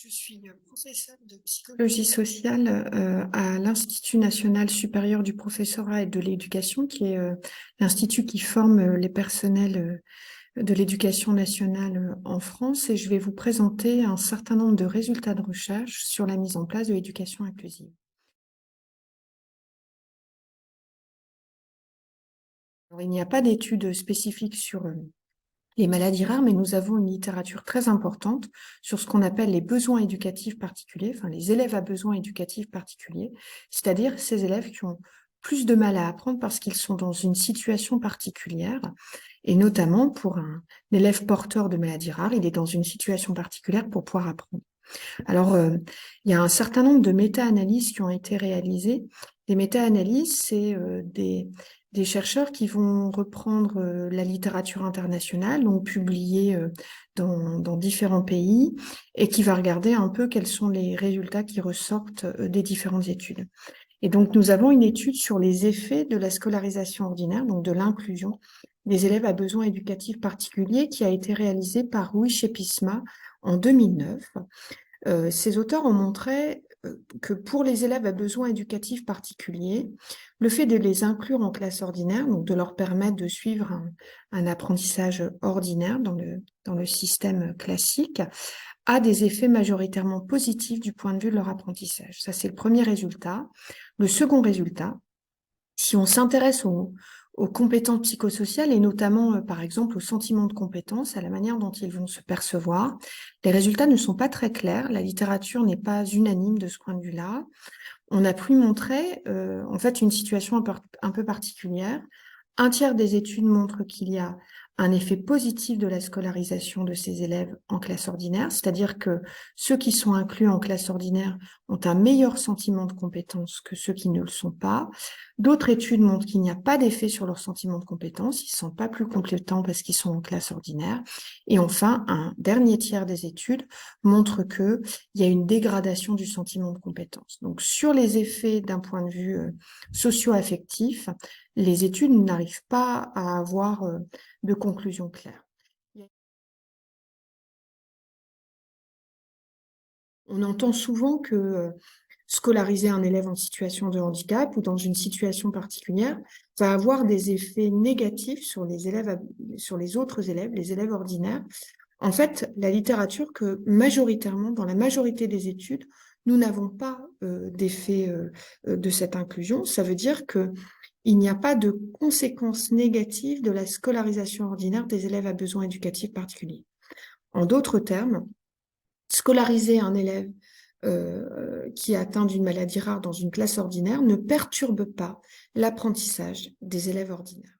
Je suis professeure de psychologie sociale à l'Institut national supérieur du professorat et de l'éducation, qui est l'institut qui forme les personnels de l'éducation nationale en France. Et je vais vous présenter un certain nombre de résultats de recherche sur la mise en place de l'éducation inclusive. Alors, il n'y a pas d'études spécifiques sur les maladies rares, mais nous avons une littérature très importante sur ce qu'on appelle les besoins éducatifs particuliers, enfin les élèves à besoins éducatifs particuliers, c'est-à-dire ces élèves qui ont plus de mal à apprendre parce qu'ils sont dans une situation particulière, et notamment pour un élève porteur de maladies rares, il est dans une situation particulière pour pouvoir apprendre. Alors, il y a un certain nombre de méta-analyses qui ont été réalisées. Les méta-analyses, c'est des chercheurs qui vont reprendre la littérature internationale, donc publiée dans différents pays, et qui va regarder un peu quels sont les résultats qui ressortent des différentes études. Et donc, nous avons une étude sur les effets de la scolarisation ordinaire, donc de l'inclusion des élèves à besoins éducatifs particuliers, qui a été réalisée par Rui Chepisma en 2009. Ces auteurs ont montré que pour les élèves à besoins éducatifs particuliers, le fait de les inclure en classe ordinaire, donc de leur permettre de suivre un apprentissage ordinaire dans le système classique, a des effets majoritairement positifs du point de vue de leur apprentissage. Ça, c'est le premier résultat. Le second résultat, si on s'intéresse aux compétences psychosociales et notamment, par exemple, au sentiment de compétence, à la manière dont ils vont se percevoir, les résultats ne sont pas très clairs. La littérature n'est pas unanime de ce point de vue-là. On a pu montrer, en fait, une situation un peu particulière. Un tiers des études montrent qu'il y a un effet positif de la scolarisation de ces élèves en classe ordinaire, c'est-à-dire que ceux qui sont inclus en classe ordinaire ont un meilleur sentiment de compétence que ceux qui ne le sont pas. D'autres études montrent qu'il n'y a pas d'effet sur leur sentiment de compétence, ils ne sont pas plus compétents parce qu'ils sont en classe ordinaire. Et enfin, un dernier tiers des études montrent qu'il y a une dégradation du sentiment de compétence. Donc, sur les effets d'un point de vue socio-affectif, les études n'arrivent pas à avoir de conclusion claire. On entend souvent que scolariser un élève en situation de handicap ou dans une situation particulière va avoir des effets négatifs sur les élèves, sur les autres élèves, les élèves ordinaires. En fait, la littérature que majoritairement, dans la majorité des études, nous n'avons pas d'effet de cette inclusion. Ça veut dire que il n'y a pas de conséquences négatives de la scolarisation ordinaire des élèves à besoins éducatifs particuliers. En d'autres termes, scolariser un élève qui est atteint d'une maladie rare dans une classe ordinaire ne perturbe pas l'apprentissage des élèves ordinaires.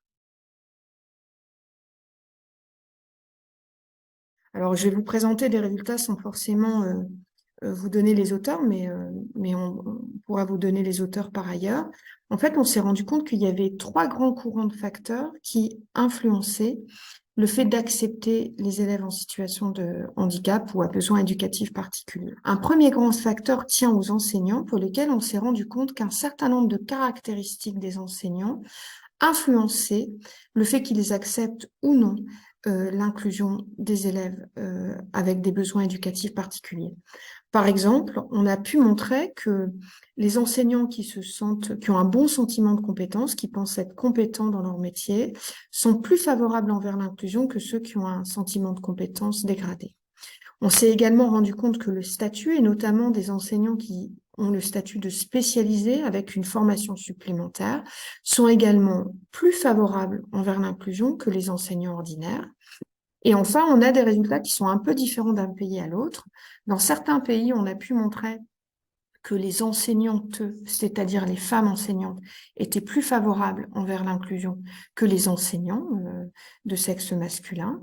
Alors, je vais vous présenter des résultats sans forcément vous donner les auteurs, mais on pourra vous donner les auteurs par ailleurs. En fait, on s'est rendu compte qu'il y avait trois grands courants de facteurs qui influençaient le fait d'accepter les élèves en situation de handicap ou à besoins éducatifs particuliers. Un premier grand facteur tient aux enseignants, pour lesquels on s'est rendu compte qu'un certain nombre de caractéristiques des enseignants influençaient le fait qu'ils acceptent ou non l'inclusion des élèves avec des besoins éducatifs particuliers. Par exemple, on a pu montrer que les enseignants qui ont un bon sentiment de compétence, qui pensent être compétents dans leur métier, sont plus favorables envers l'inclusion que ceux qui ont un sentiment de compétence dégradé. On s'est également rendu compte que le statut, et notamment des enseignants qui ont le statut de spécialisés avec une formation supplémentaire, sont également plus favorables envers l'inclusion que les enseignants ordinaires. Et enfin, on a des résultats qui sont un peu différents d'un pays à l'autre. Dans certains pays, on a pu montrer que les enseignantes, c'est-à-dire les femmes enseignantes, étaient plus favorables envers l'inclusion que les enseignants de sexe masculin.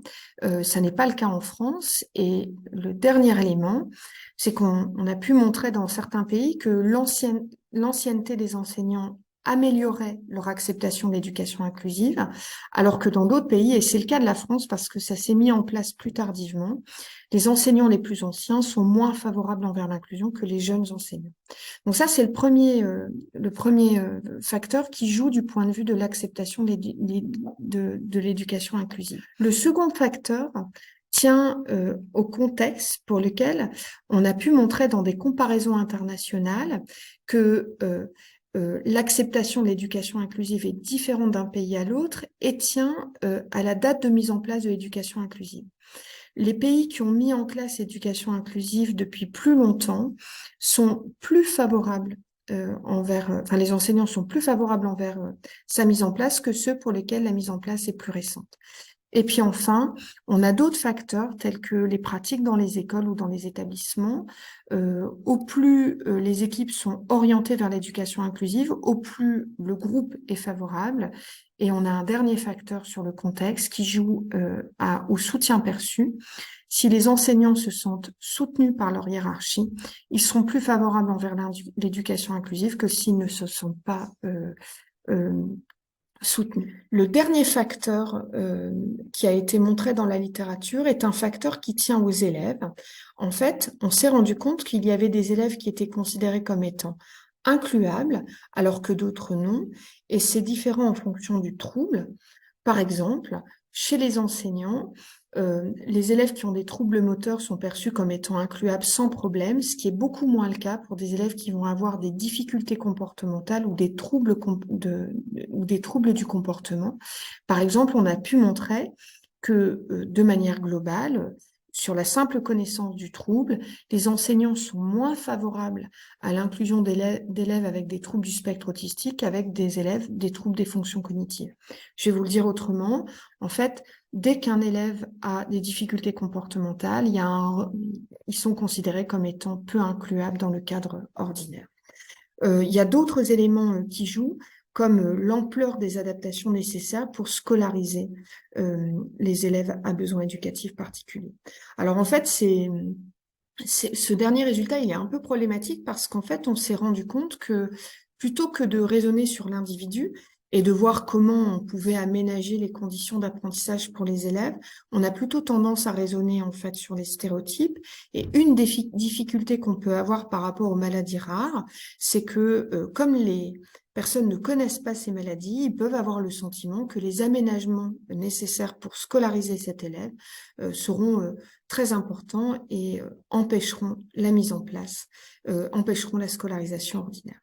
Ça n'est pas le cas en France. Et le dernier élément, c'est qu'on a pu montrer dans certains pays que l'ancienneté des enseignants améliorait leur acceptation de l'éducation inclusive, alors que dans d'autres pays, et c'est le cas de la France parce que ça s'est mis en place plus tardivement, les enseignants les plus anciens sont moins favorables envers l'inclusion que les jeunes enseignants. Donc ça, c'est le premier facteur qui joue du point de vue de l'acceptation de l'éducation inclusive. Le second facteur tient au contexte pour lequel on a pu montrer dans des comparaisons internationales que l'acceptation de l'éducation inclusive est différente d'un pays à l'autre et tient à la date de mise en place de l'éducation inclusive. Les pays qui ont mis en place l'éducation inclusive depuis plus longtemps sont plus favorables enfin les enseignants sont plus favorables envers sa mise en place que ceux pour lesquels la mise en place est plus récente. Et puis enfin, on a d'autres facteurs tels que les pratiques dans les écoles ou dans les établissements. Au plus les équipes sont orientées vers l'éducation inclusive, au plus le groupe est favorable. Et on a un dernier facteur sur le contexte qui joue au soutien perçu. Si les enseignants se sentent soutenus par leur hiérarchie, ils seront plus favorables envers l'éducation inclusive que s'ils ne se sentent pas euh, soutenu. Le dernier facteur qui a été montré dans la littérature est un facteur qui tient aux élèves. En fait, on s'est rendu compte qu'il y avait des élèves qui étaient considérés comme étant incluables, alors que d'autres non, et c'est différent en fonction du trouble. Par exemple, chez les enseignants, les élèves qui ont des troubles moteurs sont perçus comme étant incluables sans problème, ce qui est beaucoup moins le cas pour des élèves qui vont avoir des difficultés comportementales ou des troubles du comportement. Par exemple, on a pu montrer que de manière globale, sur la simple connaissance du trouble, les enseignants sont moins favorables à l'inclusion d'élèves avec des troubles du spectre autistique qu'avec des élèves des troubles des fonctions cognitives. Je vais vous le dire autrement. En fait, dès qu'un élève a des difficultés comportementales, ils sont considérés comme étant peu incluables dans le cadre ordinaire. Il y a d'autres éléments qui jouent, comme l'ampleur des adaptations nécessaires pour scolariser les élèves à besoins éducatifs particuliers. Alors en fait, ce dernier résultat, il est un peu problématique parce qu'en fait, on s'est rendu compte que plutôt que de raisonner sur l'individu et de voir comment on pouvait aménager les conditions d'apprentissage pour les élèves, on a plutôt tendance à raisonner en fait sur les stéréotypes. Et une des difficultés qu'on peut avoir par rapport aux maladies rares, c'est que comme les personnes ne connaissent pas ces maladies, ils peuvent avoir le sentiment que les aménagements nécessaires pour scolariser cet élève seront très importants et empêcheront la mise en place, empêcheront la scolarisation ordinaire.